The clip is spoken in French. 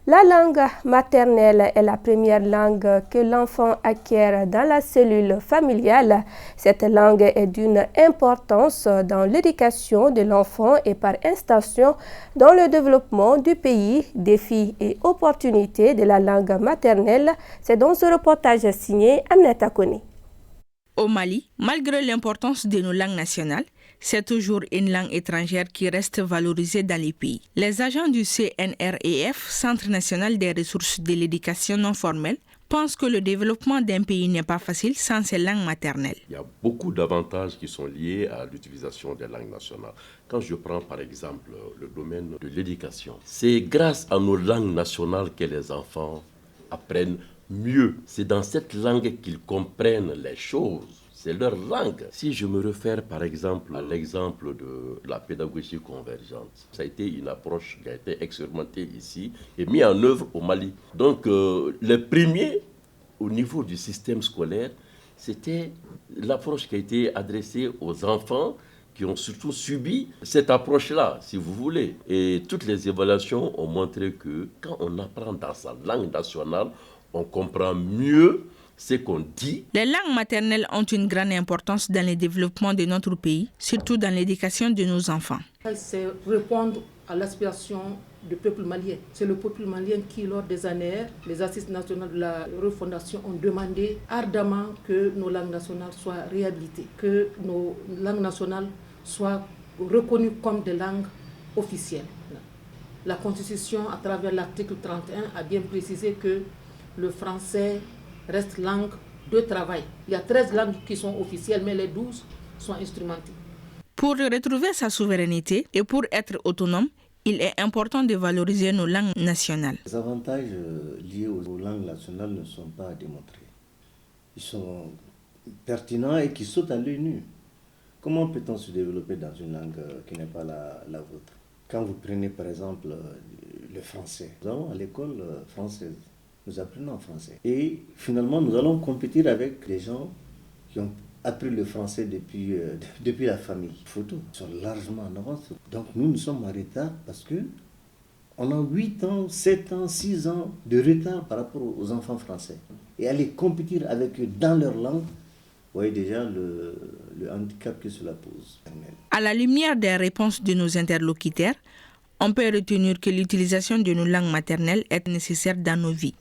La langue maternelle est la première langue que l'enfant acquiert dans la cellule familiale. Cette langue est d'une importance dans l'éducation de l'enfant et par extension dans le développement du pays. Défis et opportunités de la langue maternelle, c'est dans ce reportage signé Aminata Koni. Au Mali, malgré l'importance de nos langues nationales, c'est toujours une langue étrangère qui reste valorisée dans les pays. Les agents du CNREF, Centre national des ressources de l'éducation non formelle, pensent que le développement d'un pays n'est pas facile sans ses langues maternelles. Il y a beaucoup d'avantages qui sont liés à l'utilisation des langues nationales. Quand je prends par exemple le domaine de l'éducation, c'est grâce à nos langues nationales que les enfants apprennent mieux. C'est dans cette langue qu'ils comprennent les choses. C'est leur langue. Si je me réfère par exemple à l'exemple de la pédagogie convergente, ça a été une approche qui a été expérimentée ici et mise en œuvre au Mali. Donc les premiers au niveau du système scolaire, c'était l'approche qui a été adressée aux enfants qui ont surtout subi cette approche-là, si vous voulez. Et toutes les évaluations ont montré que quand on apprend dans sa langue nationale, on comprend mieux ce qu'on dit. Les langues maternelles ont une grande importance dans le développement de notre pays, surtout dans l'éducation de nos enfants. C'est répondre à l'aspiration du peuple malien. C'est le peuple malien qui, lors des années, les assises nationales de la refondation ont demandé ardemment que nos langues nationales soient réhabilitées, que nos langues nationales soient reconnues comme des langues officielles. La Constitution, à travers l'article 31, a bien précisé que le français reste langue de travail. Il y a 13 langues qui sont officielles, mais les 12 sont instrumentées. Pour retrouver sa souveraineté et pour être autonome, il est important de valoriser nos langues nationales. Les avantages liés aux langues nationales ne sont pas à démontrer. Ils sont pertinents et qui sautent à l'œil nu. Comment peut-on se développer dans une langue qui n'est pas la vôtre? Quand vous prenez par exemple le français, nous allons à l'école française. Nous apprenons en français. Et finalement, nous allons compétir avec des gens qui ont appris le français depuis la famille. Photos sont largement en avance. Donc nous sommes en retard parce que on a 8 ans, 7 ans, 6 ans de retard par rapport aux enfants français. Et aller compétir avec eux dans leur langue, vous voyez déjà le handicap que cela pose. À la lumière des réponses de nos interlocuteurs, on peut retenir que l'utilisation de nos langues maternelles est nécessaire dans nos vies.